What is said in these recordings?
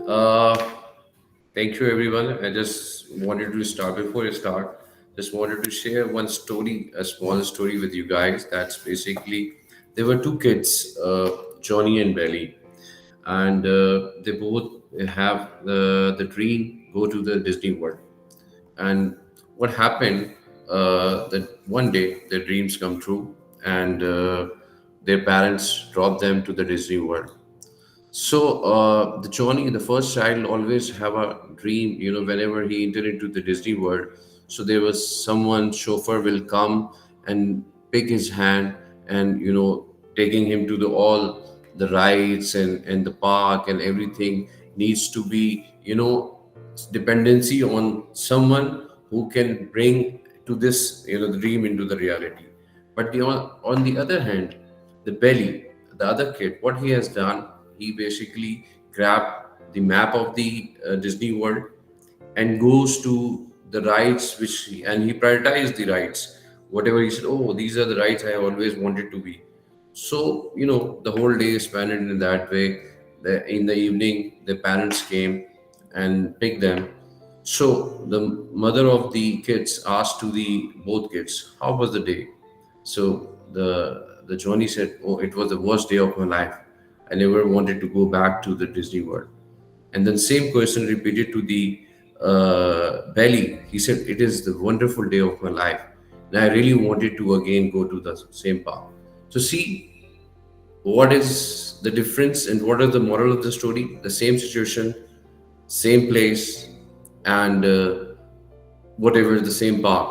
Uh, Thank you, everyone. I just wanted to start before I start. Just wanted to share one story, a small story with you guys. That's basically there were two kids, Johnny and Belly, and they both have the dream go to the Disney World. And what happened that one day their dreams come true, and their parents drop them to the Disney World. So the Johnny, the first child, always have a dream. Whenever he entered into the Disney World, so there was someone chauffeur will come and pick his hand and taking him to the all the rides and the park and everything needs to be dependency on someone who can bring to this the dream into the reality. But on the other hand, the belly, the other kid, what he has done, he basically grabbed the map of the Disney World and goes to the rides and he prioritized the rides. Whatever he said, oh, these are the rides I always wanted to be. So, the whole day is spent in that way. In the evening, the parents came and picked them. So the mother of the kids asked to the both kids, how was the day? So the Johnny said, "Oh, it was the worst day of my life. I never wanted to go back to the Disney World." And then same question repeated to the Belly. He said, "It is the wonderful day of my life, and I really wanted to again go to the same park." So see, what is the difference and what is the moral of the story? The same situation, same place, and whatever the same park,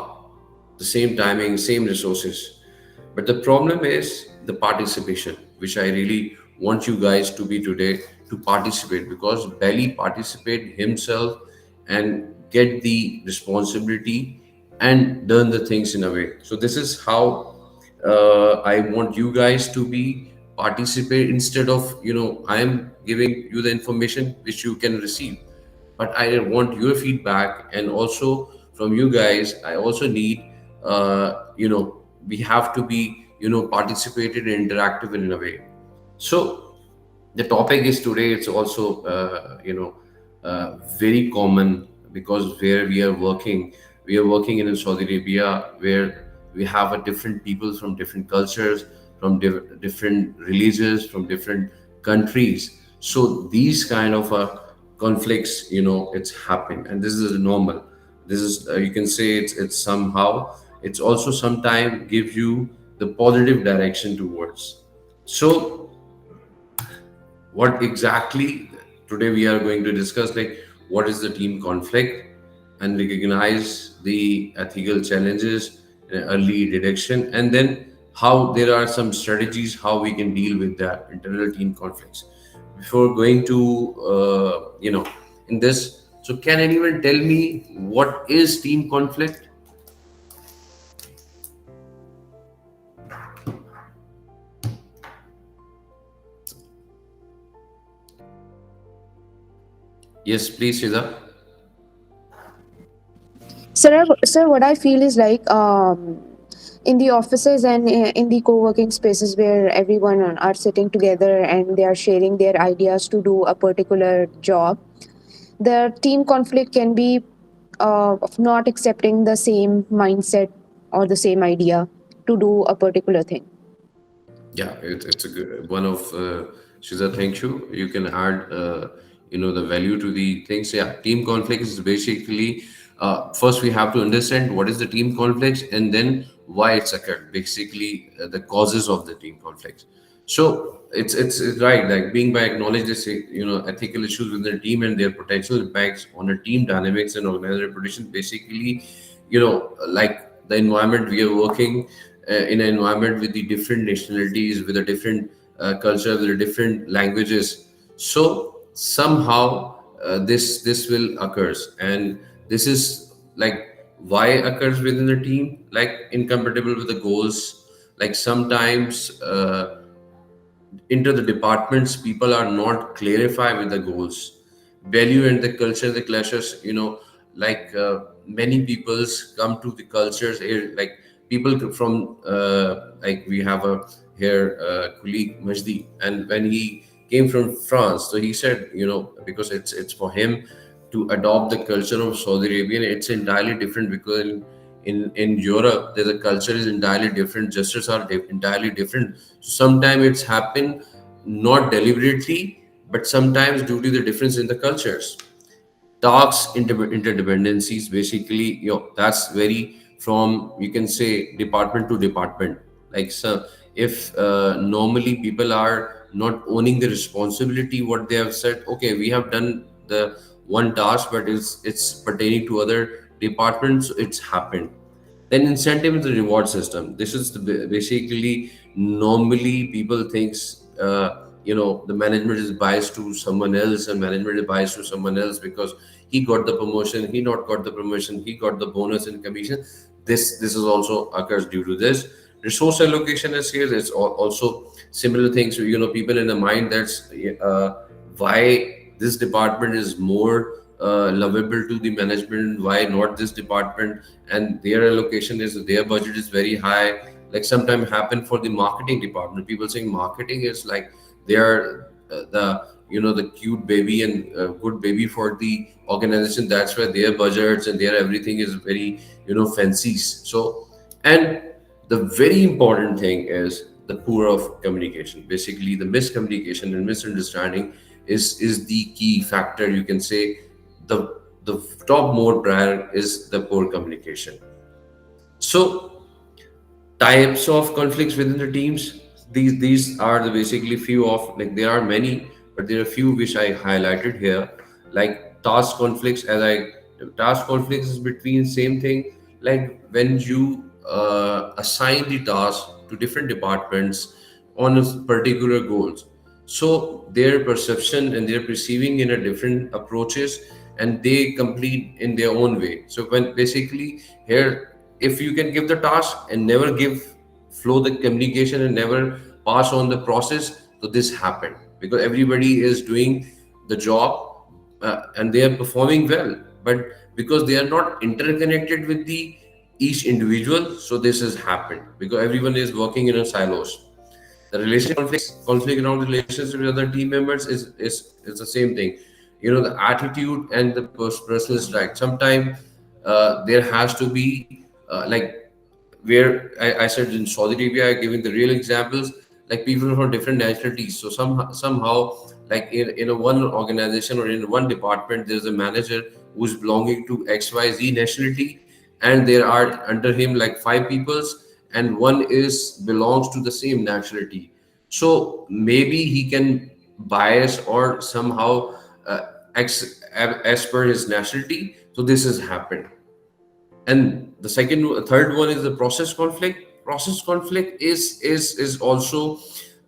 the same timing, same resources. But the problem is the participation, which I really want you guys to be today to participate because Belly participate himself and get the responsibility and learn the things in a way. So this is how I want you guys to be participate instead of I am giving you the information which you can receive, but I want your feedback and also from you guys. I also need we have to be participated and interactive in a way. So the topic is today. It's also very common because where we are working in Saudi Arabia, where we have a different people from different cultures, from different religions, from different countries. So these kind of conflicts, it's happened, and this is normal. This is you can say it's somehow it's also sometimes give you the positive direction towards. So what exactly today we are going to discuss, like what is the team conflict and recognize the ethical challenges, early detection, and then how there are some strategies how we can deal with that internal team conflicts. Before going to in this, so can anyone tell me what is team conflict? Yes, please, Shida. Sir, what I feel is like in the offices and in the co-working spaces where everyone are sitting together and they are sharing their ideas to do a particular job, the team conflict can be of not accepting the same mindset or the same idea to do a particular thing. Yeah, it's a good one of Shiza. Thank you. You can add the value to the things. Yeah, team conflict is basically first we have to understand what is the team conflicts and then why it's occurred. Basically, the causes of the team conflicts. So it's right, like being by acknowledge this ethical issues within the team and their potential impacts on the team dynamics and organizational reputation. Basically, like the environment we are working in an environment with the different nationalities, with a different culture, with the different languages. So somehow this will occurs, and this is like why occurs within the team, like incompatible with the goals. Like sometimes into the departments, people are not clarified with the goals, value and the culture, the clashes. Many peoples come to the cultures here, like people from like we have a here colleague Majdi, and when he came from France. So he said, because it's for him to adopt the culture of Saudi Arabia, and it's entirely different because in Europe, the culture is entirely different. Gestures are entirely different. So sometimes it's happened not deliberately, but sometimes due to the difference in the cultures. Tasks interdependencies, basically, that's very from, you can say, department to department. Like, so if normally people are not owning the responsibility, what they have said, okay, we have done the one task, but it's pertaining to other departments, it's happened. Then incentive is the reward system. This is basically, normally people thinks, the management is biased to someone else, and management is biased to someone else because he got the promotion, he not got the promotion, he got the bonus and commission. This is also occurs due to this. Resource allocation is here. It's also similar things. So, people in the mind, that's why this department is more lovable to the management, why not this department, and their allocation is, their budget is very high. Like sometimes happen for the marketing department, people saying marketing is like they are the cute baby and good baby for the organization. That's why their budgets and their everything is very fancy. So, and the very important thing is the poor of communication. Basically, the miscommunication and misunderstanding is the key factor, you can say. The top more prior is the poor communication. So, types of conflicts within the teams, these are the basically few of, like, there are many, but there are few which I highlighted here. Like task conflicts is between same thing, like when you assign the task to different departments on a particular goals, so their perception and their perceiving in a different approaches, and they complete in their own way. So when basically here, if you can give the task and never give flow the communication and never pass on the process, so this happened because everybody is doing the job, and they are performing well, but because they are not interconnected with the each individual, so this has happened because everyone is working in a silos. The relationship conflict around the relationship with other team members is the same thing. The attitude and the personal strike. Sometimes there has to be like, where I said in Saudi Arabia, I giving the real examples, like people from different nationalities. So somehow, like in a one organization or in one department, there's a manager who's belonging to XYZ nationality, and there are under him like five peoples, and one is belongs to the same nationality. So maybe he can bias or somehow as per his nationality. So this has happened. And the third one is the process conflict. Process conflict is also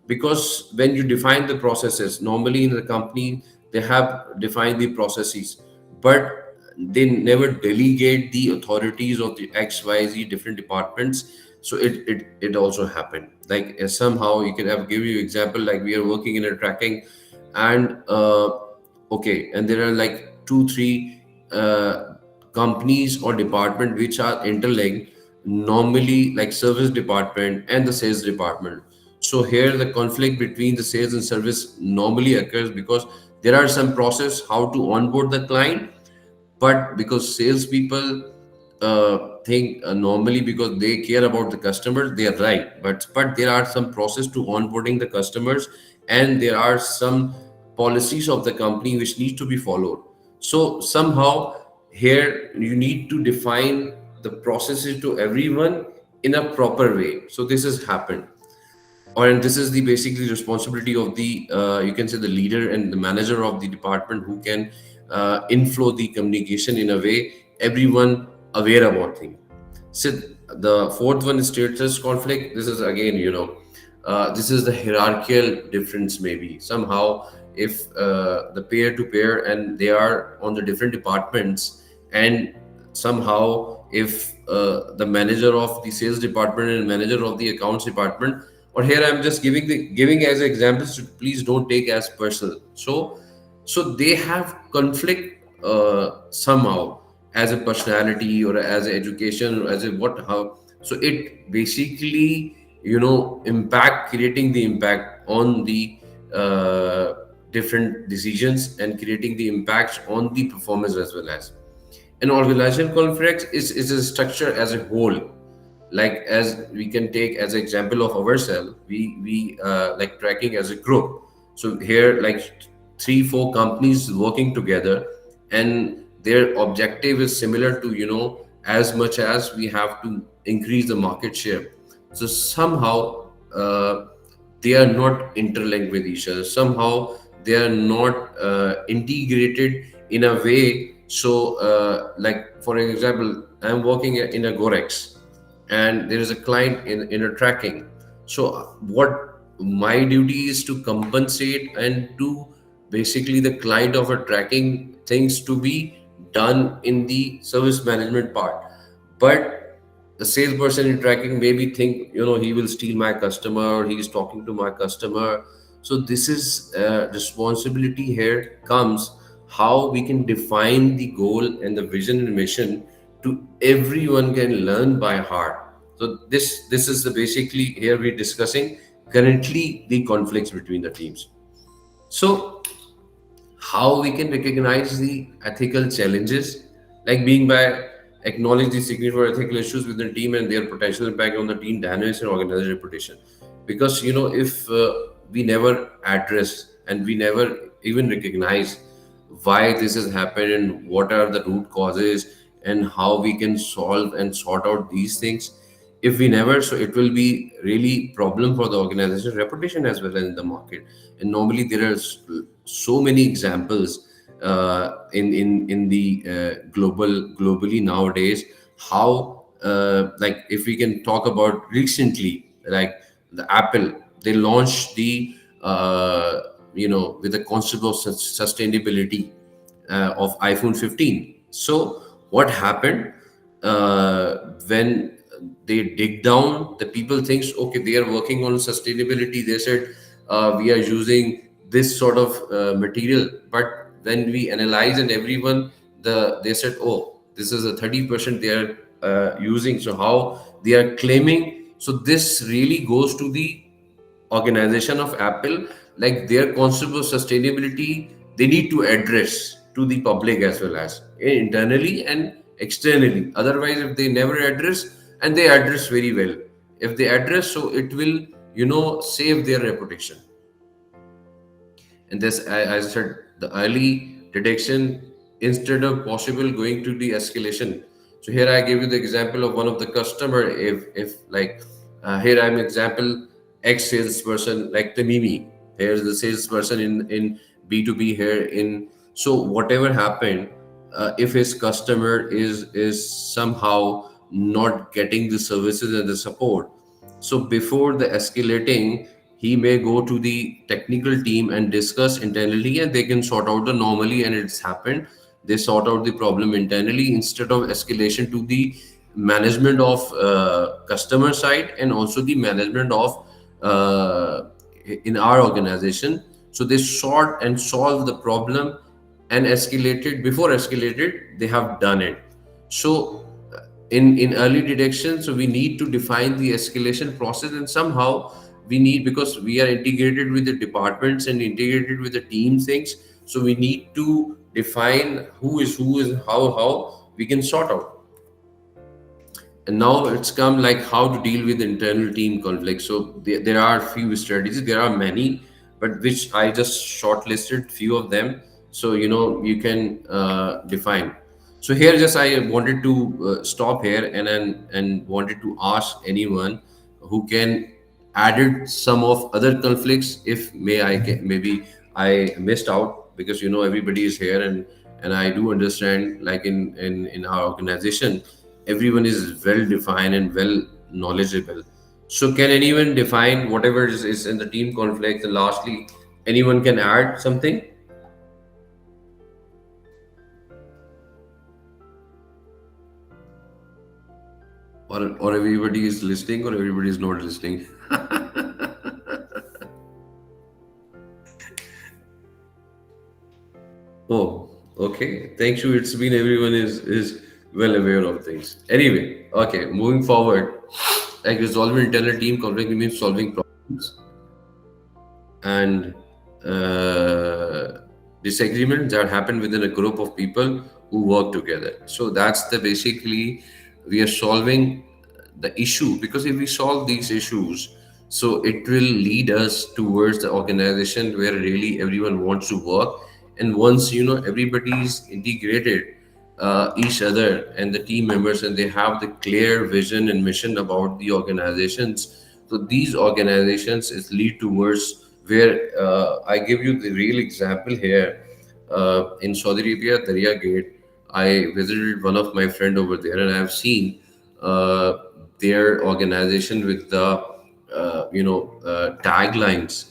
because when you define the processes, normally in the company they have defined the processes, but they never delegate the authorities of the XYZ different departments. So it also happened. Like somehow you can have give you example, like we are working in a tracking, and okay, and there are like two three companies or department which are interlinked, normally like service department and the sales department. So here the conflict between the sales and service normally occurs because there are some process how to onboard the client, but because salespeople think normally because they care about the customers, they are right. But there are some process to onboarding the customers, and there are some policies of the company which need to be followed. So somehow here you need to define the processes to everyone in a proper way. So this has happened, or and this is the basically responsibility of the you can say the leader and the manager of the department who can inflow the communication in a way everyone aware about things. So the fourth one is status conflict. This is again, this is the hierarchical difference. Maybe somehow if the peer to peer and they are on the different departments, and somehow if the manager of the sales department and manager of the accounts department, or here I'm just giving as examples, so please don't take as personal. So they have conflict somehow as a personality or as an education or as a what how. So it basically impact creating the impact on the uh, different decisions and creating the impacts on the performance as well as an organizational conflict is a structure as a whole. Like as we can take as an example of ourselves, we like tracking as a group. So here like three four companies working together, and their objective is similar to, as much as we have to increase the market share. So somehow they are not interlinked with each other. Somehow they are not integrated in a way. So, like for example, I'm working in a Gorex, and there is a client in a tracking. So, what my duty is to compensate and to basically the client of a tracking things to be done in the service management part. But the salesperson in tracking maybe think, he will steal my customer, or he's talking to my customer. So this is responsibility here comes, how we can define the goal and the vision and mission to everyone can learn by heart. So this is the basically here we're discussing currently the conflicts between the teams. So how we can recognize the ethical challenges, like being by acknowledge the significant ethical issues within the team and their potential impact on the team dynamics and organizational reputation. Because if we never address and we never even recognize why this has happened and what are the root causes and how we can solve and sort out these things, if we never, so it will be really problem for the organization reputation as well as in the market. And normally there are so many examples in the globally nowadays, how like if we can talk about recently, like the Apple, they launched the with the concept of sustainability of iPhone 15. So what happened when they dig down, the people thinks, okay, they are working on sustainability. They said we are using this sort of material, but when we analyze and everyone, they said, oh, this is a 30% they are using. So how they are claiming? So this really goes to the organization of Apple, like their concept of sustainability, they need to address to the public as well as internally and externally. Otherwise, if they never address, and they address very well, if they address, so it will, save their reputation. And this, as I said, the early detection instead of possible going to the escalation. So here I give you the example of one of the customer. If like here I'm example ex salesperson like the Mimi. Here's the salesperson in B2B here in. So whatever happened, if his customer is somehow not getting the services and the support, so before the escalating, he may go to the technical team and discuss internally, and they can sort out the normally, and it's happened. They sort out the problem internally instead of escalation to the management of customer side and also the management of uh, in our organization. So they sort and solve the problem and escalated before escalated. They have done it. So in early detection, so we need to define the escalation process, and somehow we need, because we are integrated with the departments and integrated with the team things, so we need to define who is how we can sort out. And now it's come like how to deal with internal team conflict. So there are few strategies, there are many, but which I just shortlisted few of them, so you can define. So here just I wanted to stop here and wanted to ask anyone who can added some of other conflicts, if maybe I missed out, because everybody is here, and I do understand, like in our organization, everyone is well defined and well knowledgeable. So can anyone define whatever is in the team conflict, and lastly anyone can add something, or everybody is listening, or everybody is not listening? Oh, okay. Thank you. It's been everyone is well aware of things. Anyway, okay. Moving forward, like resolving internal team conflict means solving problems, and disagreements that happen within a group of people who work together. So that's the basically we are solving the issue, because if we solve these issues, so it will lead us towards the organization where really everyone wants to work. And once everybody is integrated, each other and the team members, and they have the clear vision and mission about the organizations, so these organizations is lead towards where I give you the real example here. In Saudi Arabia, Darya Gate, I visited one of my friend over there, and I have seen uh, their organization with the taglines.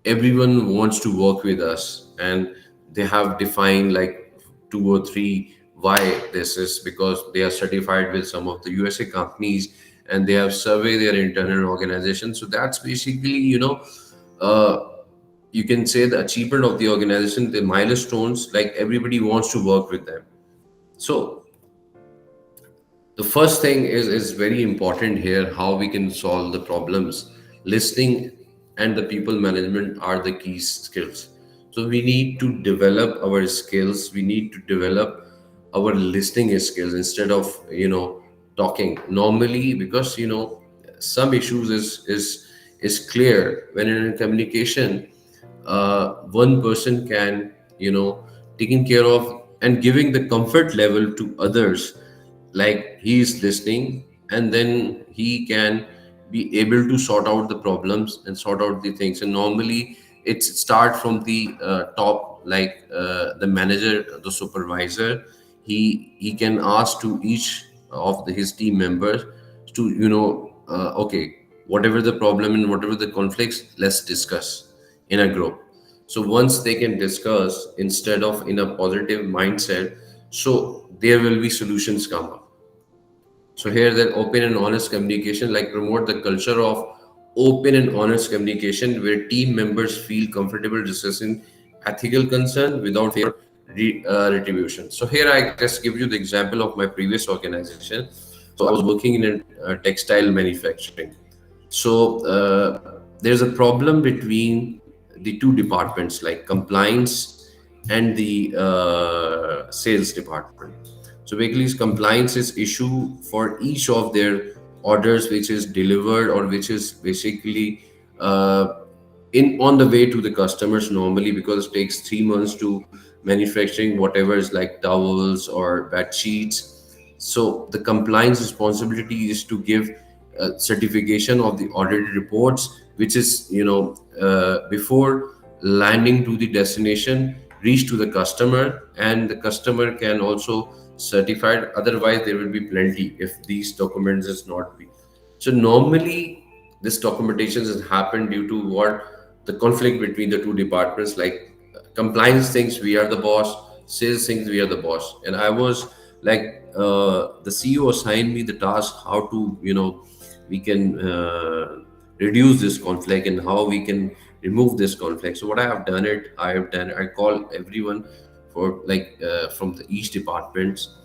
Everyone wants to work with us, and they have defined like two or three why this is, because they are certified with some of the USA companies, and they have surveyed their internal organization. So that's basically uh, you can say the achievement of the organization, the milestones, like everybody wants to work with them. So the first thing is very important here, how we can solve the problems. Listening and the people management are the key skills. So we need to develop our skills, we need to develop our listening skills instead of talking normally, because some issues is clear when in communication. One person can taking care of and giving the comfort level to others, like he is listening, and then he can be able to sort out the problems and sort out the things. And normally it's start from the top, like the manager, the supervisor. He can ask to each of his team members to okay, whatever the problem and whatever the conflicts, let's discuss in a group. So once they can discuss instead of in a positive mindset, so there will be solutions come up. So here that open and honest communication, like promote the culture of open and honest communication where team members feel comfortable discussing ethical concern without fear or retribution. So here I just give you the example of my previous organization. So I was working in a textile manufacturing. So there's a problem between the two departments, like compliance and the sales department. So basically, compliance is issue for each of their orders, which is delivered or which is basically uh, in on the way to the customers normally, because it takes 3 months to manufacturing whatever is like towels or bed sheets. So the compliance responsibility is to give certification of the audited reports, which is before landing to the destination, reach to the customer, and the customer can also certify. Otherwise, there will be plenty if these documents is not be. So normally, this documentation has happened due to what the conflict between the two departments, like compliance thinks we are the boss, sales thinks we are the boss. And I was like, the CEO assigned me the task how to, we can reduce this conflict and how we can remove this conflict. So what I have done, I call everyone for like from the each departments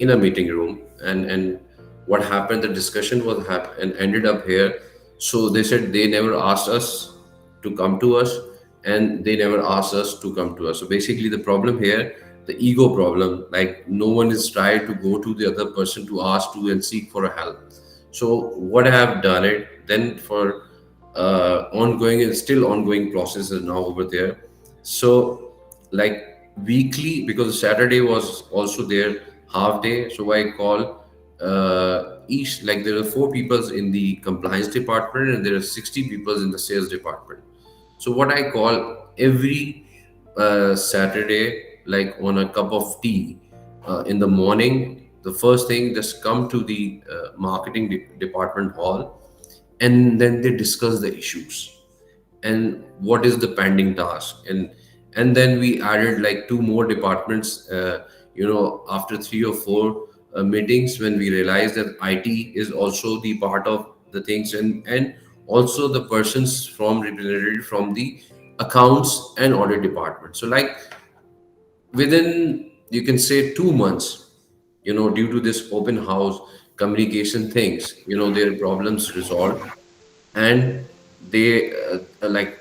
in a meeting room, and what happened, the discussion was and ended up here. So they said they never asked us to come to us, and they never asked us to come to us. So basically the problem here, the ego problem, like no one is tried to go to the other person to ask to and seek for a help. So what I have done it then for ongoing and still ongoing processes now over there. So like weekly, because Saturday was also there half day, so I call each, like there are four people in the compliance department and there are 60 people in the sales department. So what I call every Saturday, like on a cup of tea in the morning, the first thing just come to the marketing department hall, and then they discuss the issues and what is the pending task. And then we added like two more departments, after 3 or 4 meetings, when we realized that IT is also the part of the things, and also the persons from representative from the accounts and audit department. So like within, you can say, 2 months, due to this open house communication things, their problems resolved. And they like,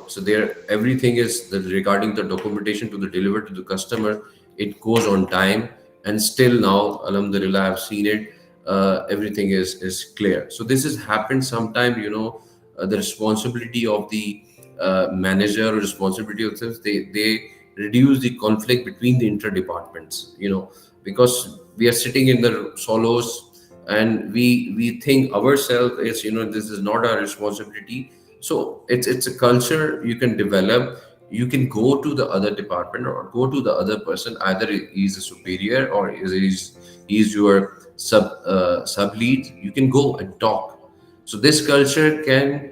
so there everything is regarding the documentation to the deliver to the customer, it goes on time. And still now, alhamdulillah, I've seen it, everything is clear. So this has happened sometime, the responsibility of the manager or responsibility of this, they reduce the conflict between the inter departments, because we are sitting in the solos, and we think ourselves is, this is not our responsibility. So it's a culture you can develop. You can go to the other department or go to the other person, either he's a superior or he's your sub lead. You can go and talk. So this culture can,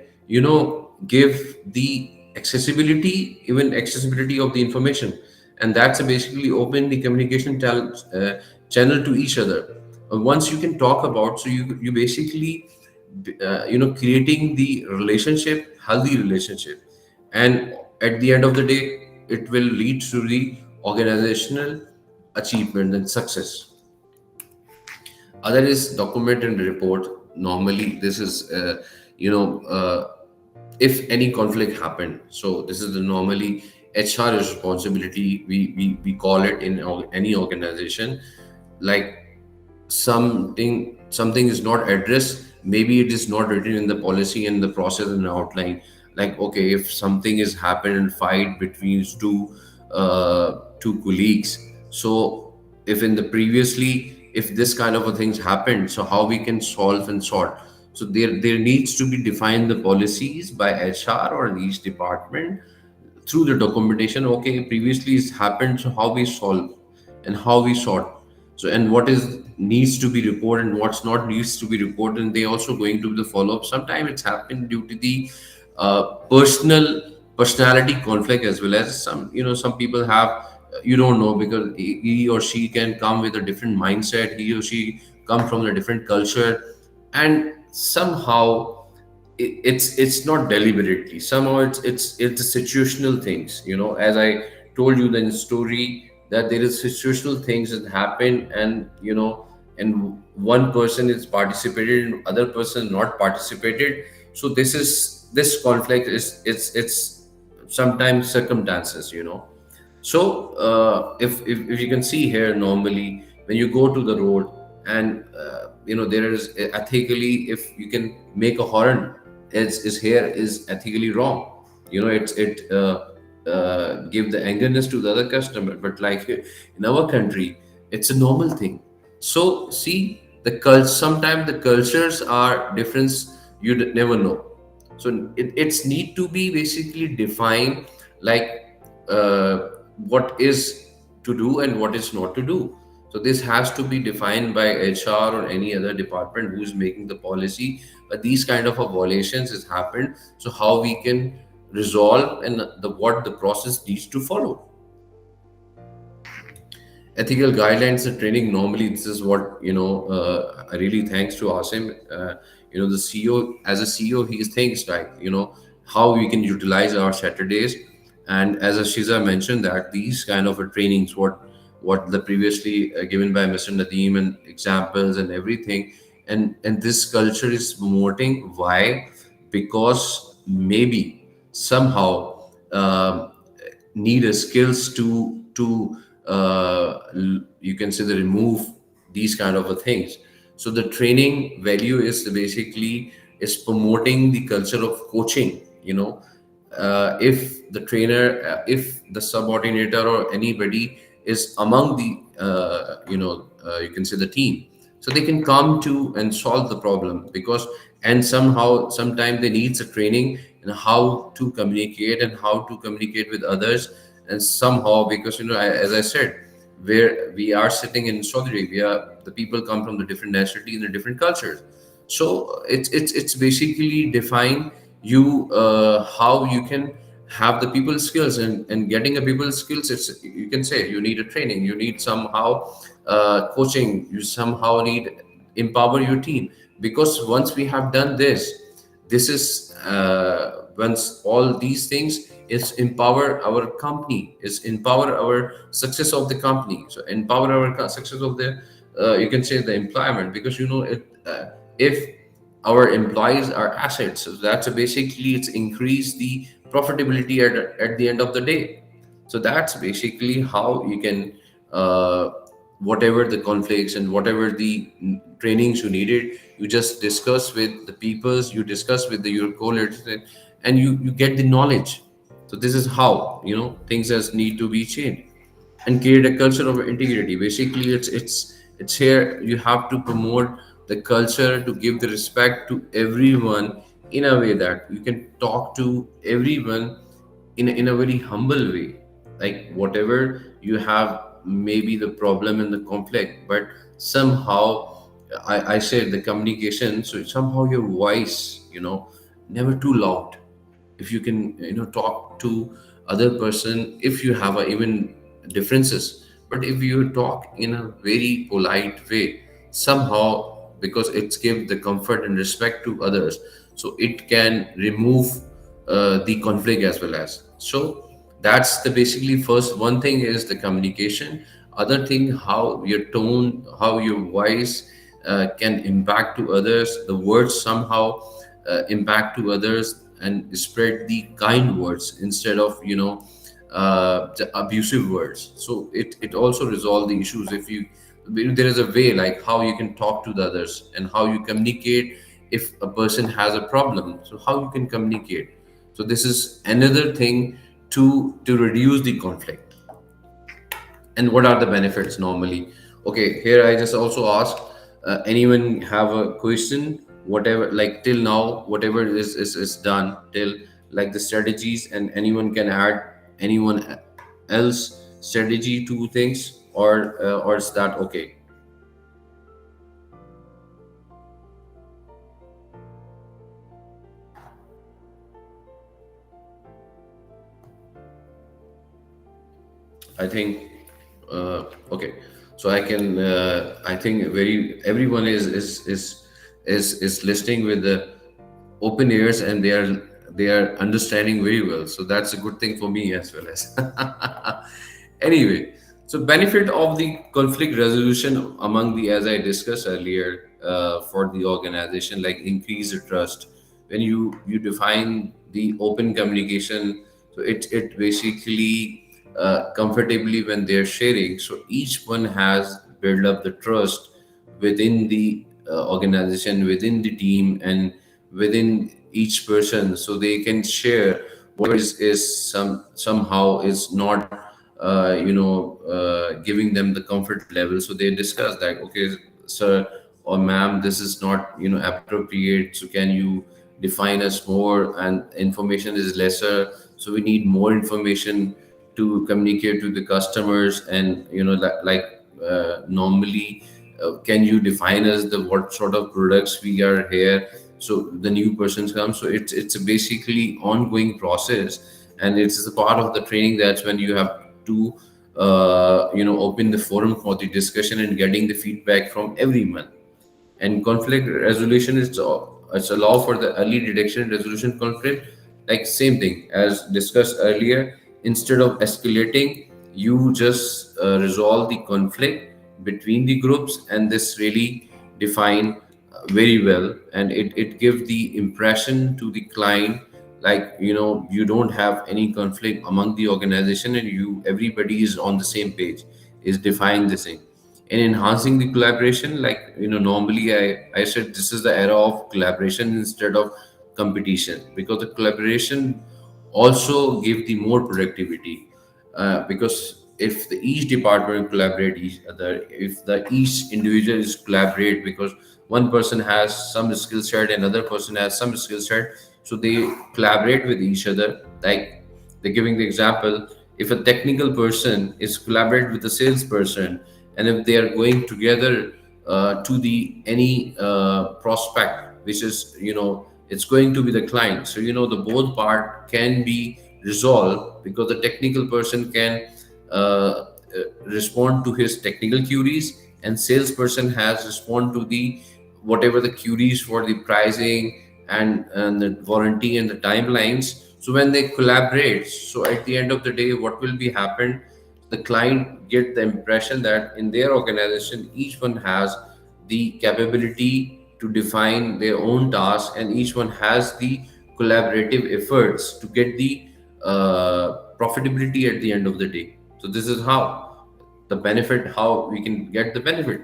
give the accessibility, even accessibility of the information, and that's a basically open the communication channel to each other. Once you can talk about, so you basically, creating the relationship, healthy relationship, and at the end of the day, it will lead to the organizational achievement and success. Other is document and report. Normally this is, you know if any conflict happened, so this is the normally HR responsibility, we call it in any organization. Like, something is not addressed, maybe it is not written in the policy and the process and outline. Like, okay, if something is happened and fight between two colleagues, so if in the previously, if this kind of a things happened, so how we can solve and sort. So there needs to be defined the policies by HR or each department through the documentation. Okay, previously it's happened, so how we solve and how we sort. So, and what is needs to be reported and what's not needs to be reported, and they also going to the follow up. Sometimes it's happened due to the personality conflict, as well as some people have, you don't know, because he or she can come with a different mindset, he or she come from a different culture, and somehow it's not deliberately, somehow it's the situational things, as I told you the story, that there is situational things that happen, and and one person is participated and other person not participated. So this conflict is, it's sometimes circumstances, so if you can see here, normally when you go to the road, and there is ethically, if you can make a horn, is here is ethically wrong. It give the angerness to the other customer, but like in our country, it's a normal thing. So see, sometimes the cultures are different, never know. So it's need to be basically defined, like, uh, what is to do and what is not to do. So this has to be defined by HR or any other department who's making the policy. But these kind of a violations has happened. So how we can resolve, and what the process needs to follow. Ethical guidelines and training, normally this is what, I really thanks to Asim, the CEO, as a CEO, he thinks like, how we can utilize our Saturdays. And as Ashiza mentioned, that these kind of a trainings, what the previously given by Mr. Nadeem, and examples and everything, and this culture is promoting. Why? Because maybe somehow, need a skills to you can say, the remove these kind of a things. So the training value is basically is promoting the culture of coaching. If the trainer, if the subordinator or anybody is among the, you can say, the team, so they can come to and solve the problem. Because, and somehow sometimes they needs a training in how to communicate and how to communicate with others. And somehow, because, as I said, where we are sitting in Saudi Arabia, the people come from the different nationality and the different cultures. So it's basically define you, how you can have the people skills, and getting a people skills, it's, you can say, you need a training, you need somehow coaching, you somehow need empower your team. Because once we have done this is, once all these things is empower our company, is empower our success of the company, so empower our success of the, you can say, the employment. Because if our employees are assets. So that's basically it's increase the profitability at the end of the day. So that's basically how you can whatever the conflicts and whatever the trainings you needed, you just discuss with the peoples, you discuss with your colleagues, and you get the knowledge. So this is how things as need to be changed and create a culture of integrity. Basically, it's here you have to promote the culture to give the respect to everyone in a way that you can talk to everyone in a very humble way. Like whatever you have, maybe the problem and the conflict, but somehow I said the communication. So somehow your voice, never too loud. If you can talk to other person, if you have even differences, but if you talk in a very polite way, somehow, because it's give the comfort and respect to others, so it can remove the conflict as well. As so that's the basically first one thing is the communication. Other thing, how your tone, how your voice can impact to others, the words somehow impact to others and spread the kind words instead of the abusive words. So it also resolve the issues. If you there is a way like how you can talk to the others and how you communicate if a person has a problem, so how you can communicate. So this is another thing to reduce the conflict. And what are the benefits normally? Okay, here I just also ask, anyone have a question, whatever, like till now whatever is done till like the strategies, and anyone can add anyone else strategy to things, or is that okay? I think okay. So I can I think very everyone is listening with the open ears, and they are understanding very well. So that's a good thing for me as well as. Anyway, so benefit of the conflict resolution among the, as I discussed earlier, for the organization, like increase the trust. When you define the open communication, so it basically comfortably when they're sharing, so each one has built up the trust within the organization, within the team, and within each person, so they can share whatever is somehow is not giving them the comfort level. So they discuss that, okay sir or ma'am, this is not appropriate, so can you define us more, and information is lesser, so we need more information to communicate to the customers. And normally, can you define us the what sort of products we are here, so the new persons come. So it's a basically ongoing process, and it's a part of the training. That's when you have to open the forum for the discussion and getting the feedback from everyone. And conflict resolution is it's allow for the early detection and resolution conflict, like same thing as discussed earlier. Instead of escalating, you just resolve the conflict between the groups, and this really define very well, and it gives the impression to the client, like you don't have any conflict among the organization, and you everybody is on the same page, is define the same. In enhancing the collaboration, like normally I said this is the era of collaboration instead of competition, because the collaboration also give the more productivity. Because if the each department collaborate each other, if the each individual is collaborate, because one person has some skill set, another person has some skill set, so they collaborate with each other. Like they're giving the example, if a technical person is collaborate with a salesperson, and if they are going together to the any prospect, which is it's going to be the client, so the both part can be resolved, because the technical person can respond to his technical queries, and salesperson has respond to the whatever the queries for the pricing and the warranty and the timelines. So when they collaborate, so at the end of the day, what will be happen, the client get the impression that in their organization each one has the capability to define their own tasks, and each one has the collaborative efforts to get the profitability at the end of the day. So this is how the benefit, how we can get the benefit.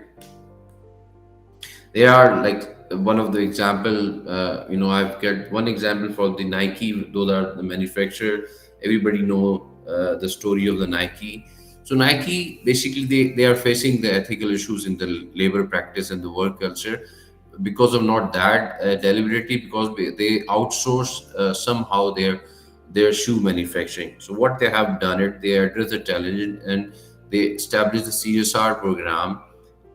They are like one of the example. I've got one example for the Nike. Those are the manufacturer. Everybody know the story of the Nike. So Nike basically they are facing the ethical issues in the labor practice and the work culture because of not that deliberately, because they outsource somehow their shoe manufacturing. So what they have done it, they address the challenge and they established the CSR program,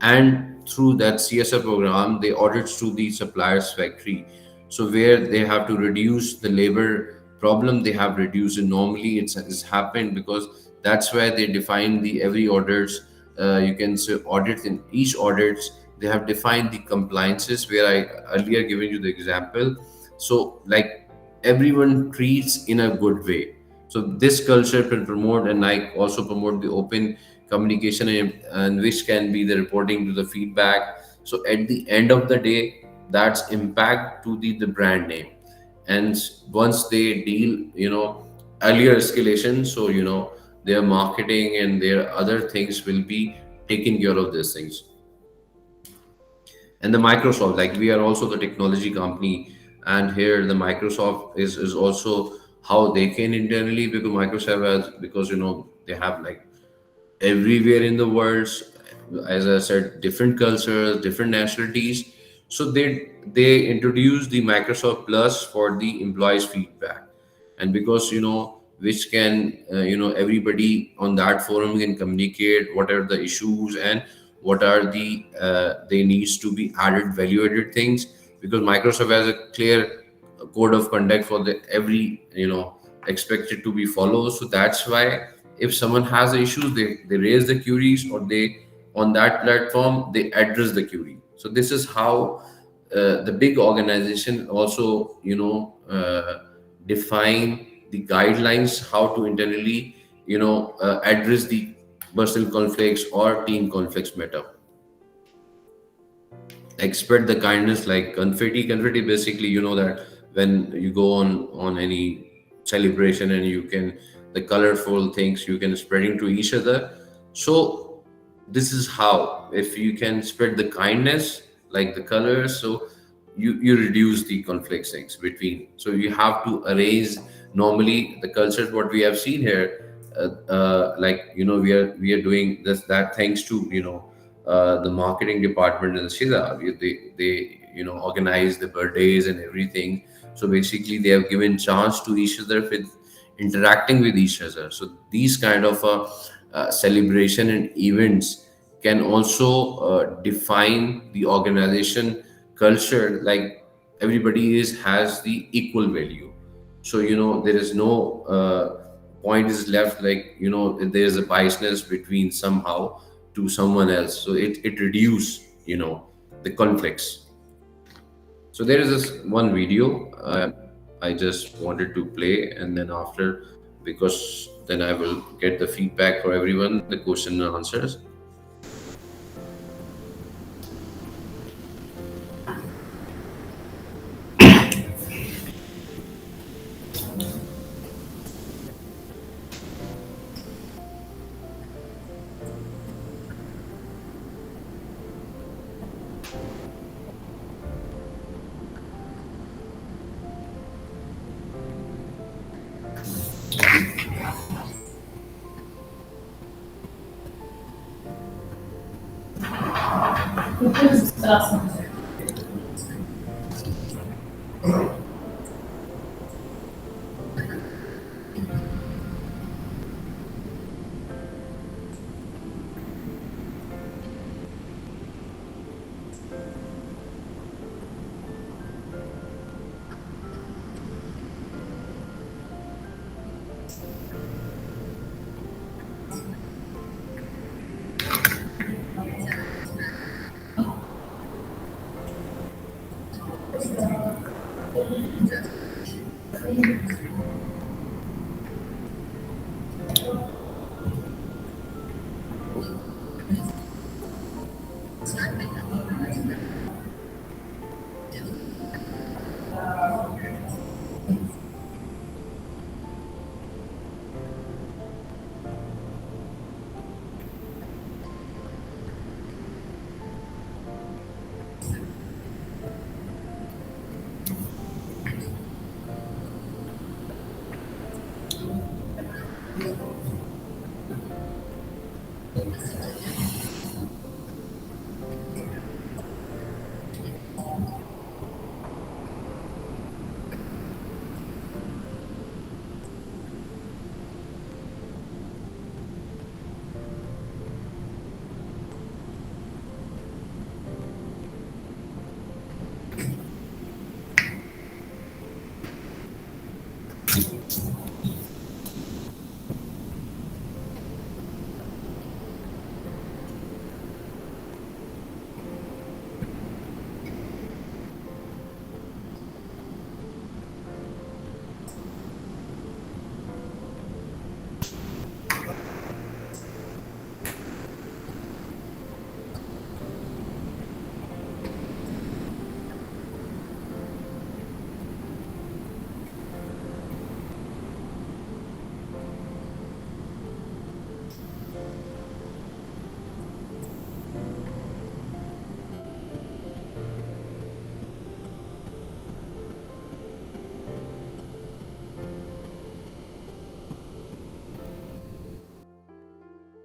and through that CSR program, they audit through the supplier's factory. So where they have to reduce the labor problem, they have reduced it. Normally, it's happened because that's why they define the every audits. You can say audit in each audits. They have defined the compliances where I earlier given you the example. So like everyone treats in a good way. So this culture can promote, and I also promote the open communication, and which can be the reporting to the feedback. So at the end of the day, that's impact to the brand name. And once they deal, earlier escalation, so their marketing and their other things will be taking care of these things. And the Microsoft, like we are also the technology company, and here the Microsoft is also how they can internally, because Microsoft has, because they have like everywhere in the world, as I said, different cultures, different nationalities. So they introduced the Microsoft Plus for the employees feedback. And because which can everybody on that forum can communicate what are the issues and what are the they needs to be added value added things, because Microsoft has a clear code of conduct for the every expected to be followed. So that's why if someone has issues, they raise the queries, or they on that platform they address the query. So this is how the big organization also define the guidelines how to internally address the personal conflicts or team conflicts matter. Expect the kindness, like confetti basically, that when you go on any celebration and you can the colorful things you can spreading to each other. So this is how, if you can spread the kindness like the colors, so you reduce the conflicts things between. So you have to arrange normally the cultures what we have seen here, like we are doing this that thanks to the marketing department and Shida. They organize the birthdays and everything. So basically, they have given chance to each other with interacting with each other. So these kind of celebration and events can also define the organization culture. Like everybody is has the equal value. So there is no point is left, like if there's a biasness between somehow to someone else, so it reduce the conflicts. So there is this one video I just wanted to play, and then after, because then I will get the feedback for everyone, the question and answers.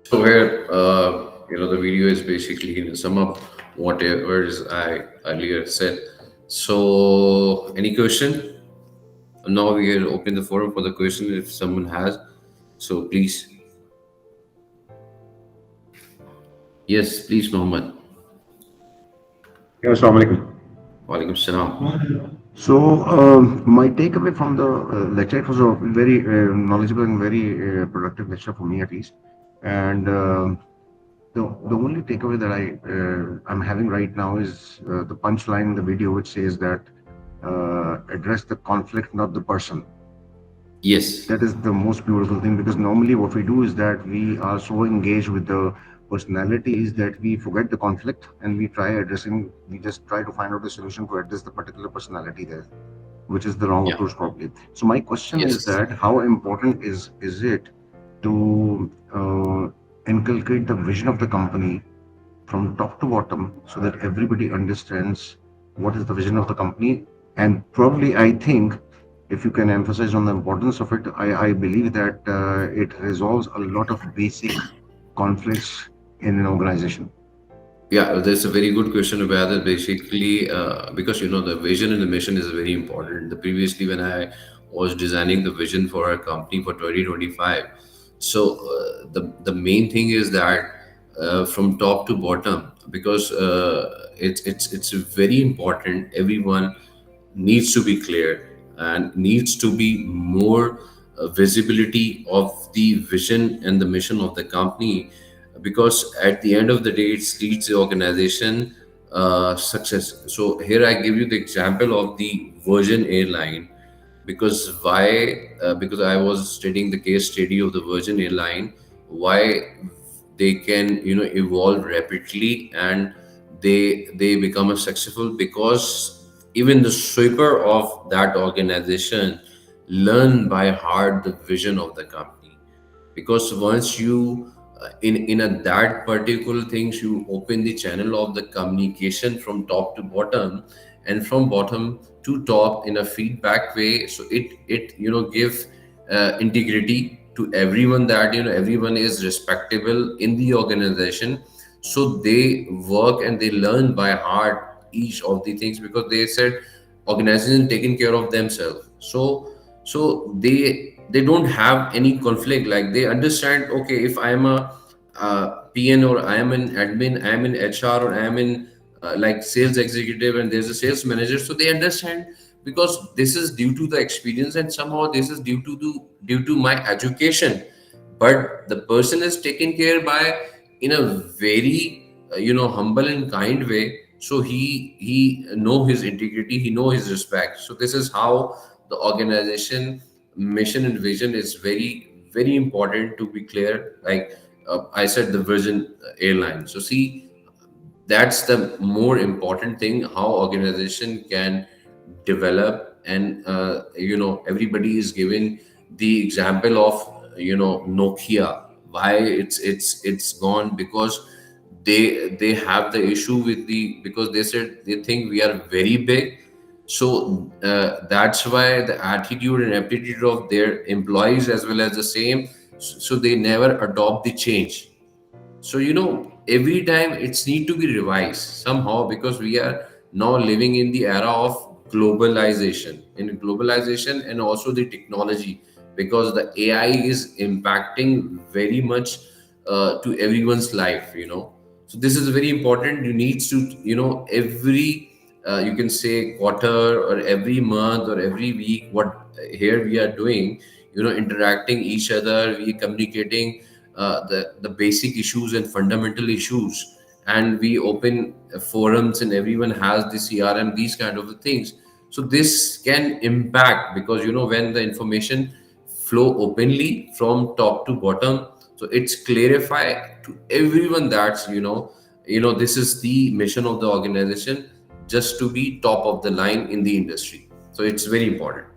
So here, the video is basically sum up whatever is I earlier said. So, any question? Now we will open the forum for the question if someone has. So please, yes, please, Mohammed. Yeah, assalamu alaikum. Walaikum salam. So, my takeaway from the lecture, it was a very knowledgeable and very productive lecture for me at least. And the only takeaway that I'm having right now is the punchline in the video, which says that address the conflict, not the person. Yes. That is the most beautiful thing, because normally what we do is that we are so engaged with the personalities that we forget the conflict, and we just try to find out a solution to address the particular personality there, which is the wrong Yeah. approach probably. So my question is Yes. that how important is it to inculcate the vision of the company from top to bottom, so that everybody understands what is the vision of the company? And probably, I think, if you can emphasize on the importance of it, I believe that it resolves a lot of basic conflicts in an organization. Yeah, that's a very good question about it. Basically, because the vision and the mission is very important. The previously when I was designing the vision for our company for 2025, so the main thing is that from top to bottom, because it's very important. Everyone needs to be clear and needs to be more visibility of the vision and the mission of the company, because at the end of the day it leads the organization success. So here I give you the example of the Virgin Airline. Because why? Because I was studying the case study of the Virgin Airline, why they can evolve rapidly and they become a successful, because even the sweeper of that organization learn by heart the vision of the company. Because once you in a that particular things, you open the channel of the communication from top to bottom and from bottom to top in a feedback way, so it give integrity to everyone, that everyone is respectable in the organization. So they work and they learn by heart each of the things, because they said organization taking care of themselves. So they don't have any conflict, like they understand, okay, if I am a PN, or I am an admin, I am in HR, or I am in like sales executive, and there's a sales manager, so they understand, because this is due to the experience and somehow this is due to my education. But the person is taken care by in a very humble and kind way, so he know his integrity, he know his respect. So this is how the organization mission and vision is very important to be clear. Like I said, the Virgin Airline. So see, that's the more important thing, how organization can develop. And everybody is given the example of Nokia, why it's gone, because they have the issue with the, because they said they think we are very big. So that's why the attitude and aptitude of their employees as well as the same, so they never adopt the change. So every time it's need to be revised somehow, because we are now living in the era of globalization and also the technology, because the AI is impacting very much to everyone's life. So this is very important. You need to every you can say quarter or every month or every week, what here we are doing, interacting each other, we communicating the basic issues and fundamental issues, and we open forums and everyone has the CRM, these kind of things. So this can impact, because when the information flow openly from top to bottom, so it's clarify to everyone that this is the mission of the organization, just to be top of the line in the industry. So it's very important.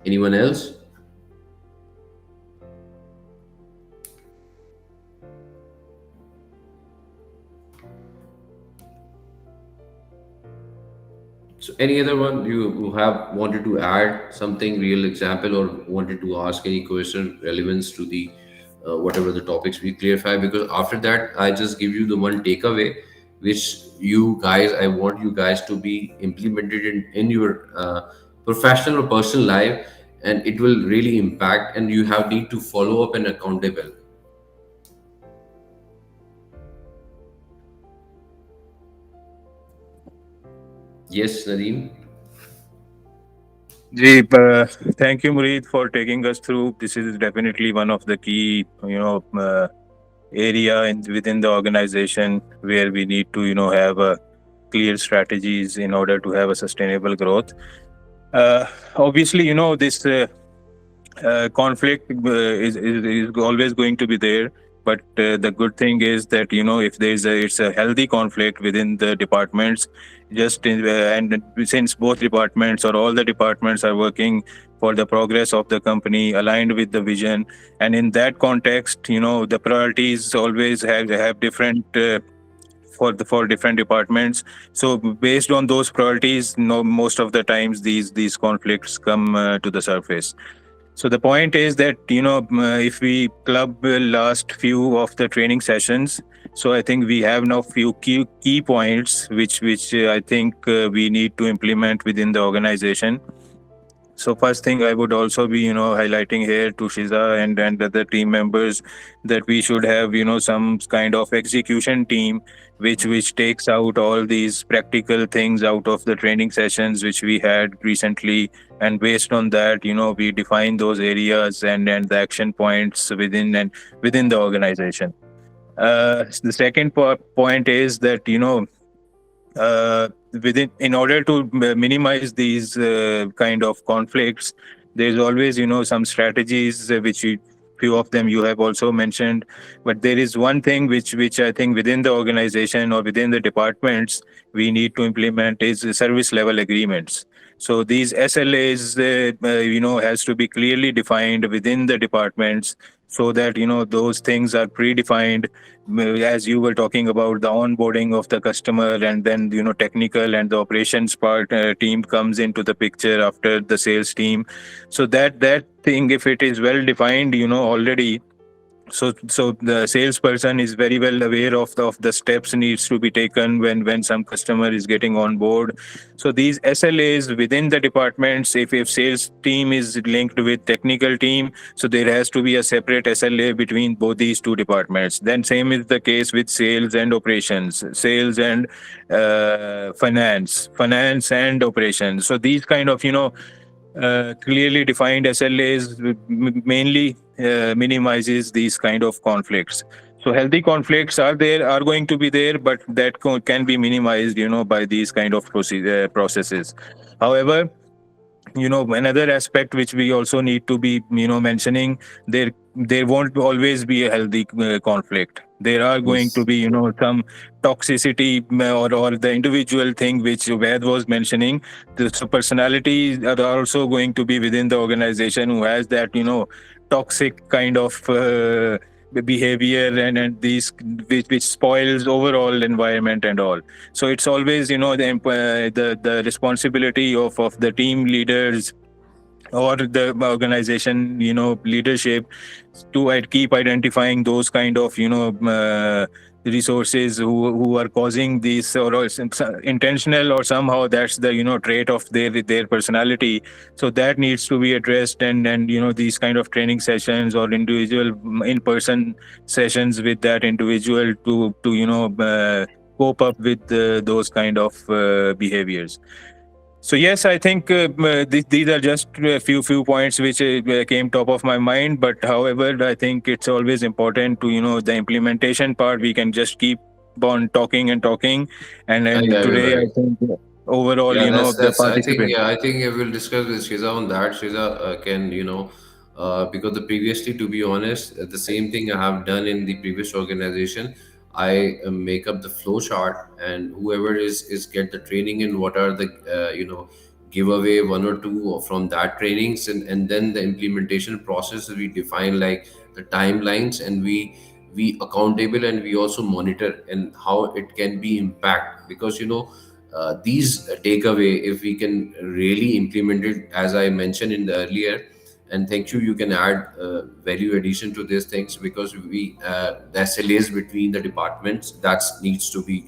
Anyone else? So any other one you who have wanted to add something real example, or wanted to ask any question relevance to the whatever the topics we clarify? Because after that, I just give you the one takeaway, which you guys, I want you guys to be implemented in your professional or personal life, and it will really impact, and you have need to follow up and accountable. Yes, Nadeem. Ji, thank you, Mureed, for taking us through. This is definitely one of the key, area within the organization where we need to, have clear strategies in order to have a sustainable growth. Obviously, this conflict is always going to be there, but the good thing is that if it's a healthy conflict within the departments, and since both departments or all the departments are working for the progress of the company aligned with the vision, and in that context, the priorities always have different for different departments. So based on those priorities, most of the times these conflicts come to the surface. So the point is that if we club last few of the training sessions, so I think we have now few key points which I think we need to implement within the organization. So first thing I would also be highlighting here to Shiza and other team members, that we should have some kind of execution team which takes out all these practical things out of the training sessions which we had recently, and based on that we define those areas and the action points within the organization. The second point is that within in order to minimize these kind of conflicts, there's always some strategies which few of them you have also mentioned, but there is one thing which I think within the organization or within the departments we need to implement is service level agreements. So these SLAs has to be clearly defined within the departments, so that those things are predefined. As you were talking about the onboarding of the customer, and then technical and the operations part team comes into the picture after the sales team. So that thing, if it is well defined already, so the salesperson is very well aware of the steps needs to be taken when some customer is getting on board. So these SLAs within the departments, if sales team is linked with technical team, so there has to be a separate SLA between both these two departments. Then same is the case with sales and operations, sales and finance and operations. So these kind of clearly defined SLAs mainly minimizes these kind of conflicts. So healthy conflicts are going to be there, but that can be minimized, by these kind of processes. However, another aspect which we also need to be mentioning, there won't always be a healthy conflict. There are going to Yes. be some toxicity, or the individual thing which Ved was mentioning. So personalities are also going to be within the organization who has that toxic kind of behavior, and these which spoils overall environment and all. So it's always the responsibility of the team leaders or the organization, leadership, to keep identifying those kind of, resources who are causing these, or intentional, or somehow that's the, trait of their personality. So that needs to be addressed, and these kind of training sessions or individual in person sessions with that individual to cope up with those kind of behaviors. So yes, I think these are just a few points which came top of my mind. But however, I think it's always important to, the implementation part. We can just keep on talking and talking, and Yeah, you're today I right. think overall, Yeah, the that's. I think, participant. yeah, I think we'll discuss with Shiza on that. Shiza can, because the previously, to be honest, the same thing I have done in the previous organization. I make up the flow chart, and whoever is get the training in what are the giveaway one or two from that trainings, and then the implementation process we define like the timelines, and we accountable, and we also monitor and how it can be impact, because these takeaway, if we can really implement it as I mentioned in the earlier, and thank you, you can add value addition to these things, because we the SLAs between the departments, that needs to be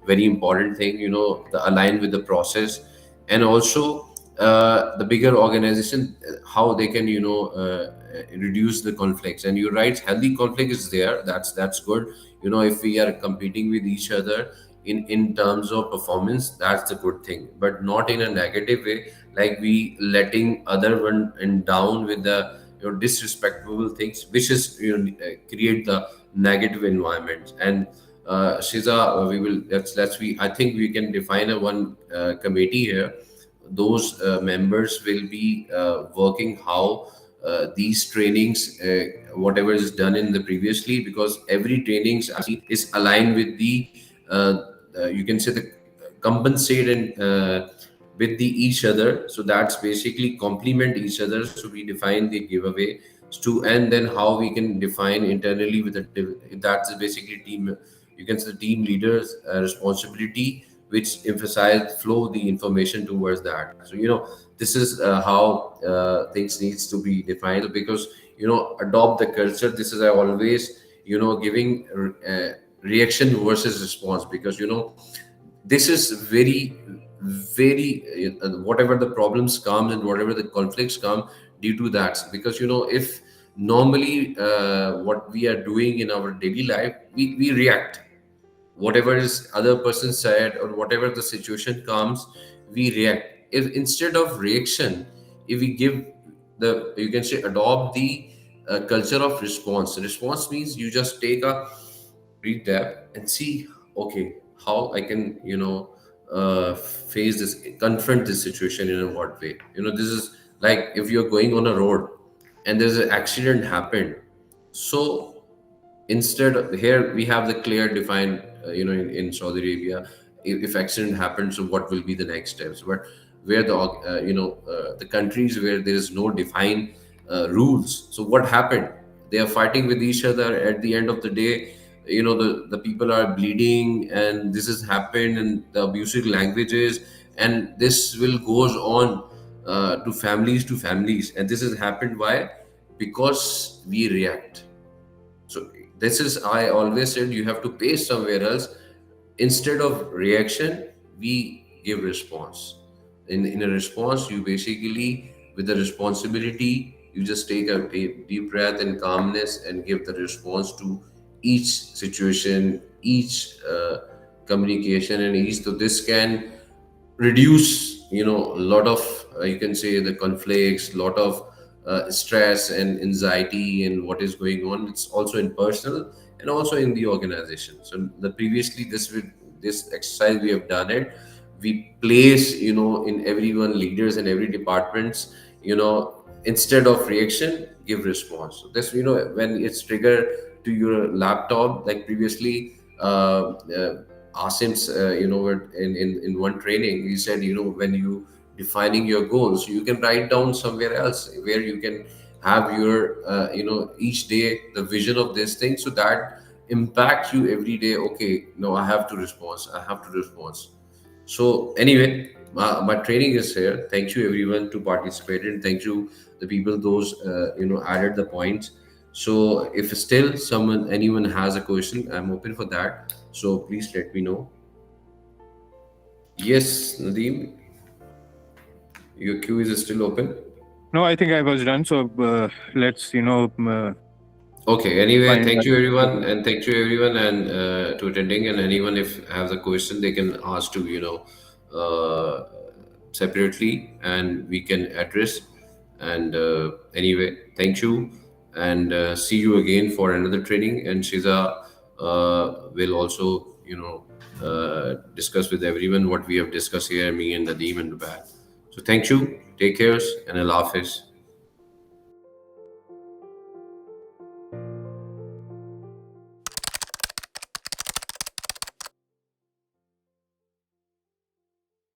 very important thing, the align with the process. And also the bigger organization, how they can reduce the conflicts. And you're right, healthy conflict is there, that's good. If we are competing with each other in terms of performance, that's the good thing, but not in a negative way, like we letting other one and down with the disrespectful things, which is create the negative environments. And Shiza, we will let's we I think we can define a one committee here. Those members will be working how these trainings, whatever is done in the previously, because every trainings is aligned with the you can say the compensate and with the each other. So that's basically complement each other. So we define the giveaway to, and then how we can define internally with that's basically team, you can say the team leaders responsibility, which emphasize flow the information towards that. So this is how things needs to be defined, because adopt the culture. This is I always giving reaction versus response, because this is very whatever the problems come and whatever the conflicts come due to that, because if normally what we are doing in our daily life, we react whatever is other person said, or whatever the situation comes, we react. If instead of reaction, if we give the, you can say, adopt the culture of response. Response means you just take a read that and see, okay, how I can face this, confront this situation in a what way. This is like if you're going on a road and there's an accident happened. So instead of, here we have the clear defined in Saudi Arabia, if accident happens, so what will be the next steps. But where the countries where there is no defined rules, so what happened, they are fighting with each other. At the end of the day, the people are bleeding, and this has happened, and the abusive languages, and this will goes on to families. And this has happened, why? Because we react. So this is, I always said, you have to pay somewhere else. Instead of reaction, we give response. In a response, you basically, with the responsibility, you just take a deep breath and calmness and give the response to each situation, each communication, and each. So this can reduce a lot of you can say the conflicts, lot of stress and anxiety and what is going on. It's also in personal and also in the organization. So the previously this exercise we have done it, we place in everyone leaders and every departments, instead of reaction, give response. So this, when it's trigger to your laptop, like previously Asim's, in one training, he said, when you defining your goals, you can write down somewhere else where you can have your, each day the vision of this thing, so that impact you every day. Okay, no, I have to respond. I have to respond. So anyway, my training is here. Thank you everyone to participate, and thank you the people those added the points. So if still someone anyone has a question, I'm open for that. So please let me know. Yes, Nadeem, your queue is still open. No, I think I was done. So let's Okay. Anyway, find. thank you everyone, and thank you everyone, and to attending. And anyone if has a question, they can ask to separately, and we can address. And anyway, thank you, and see you again for another training. And Shiza will also discuss with everyone what we have discussed here, me and Nadeem and Dubai. So thank you. Take care, and Allah Hafiz.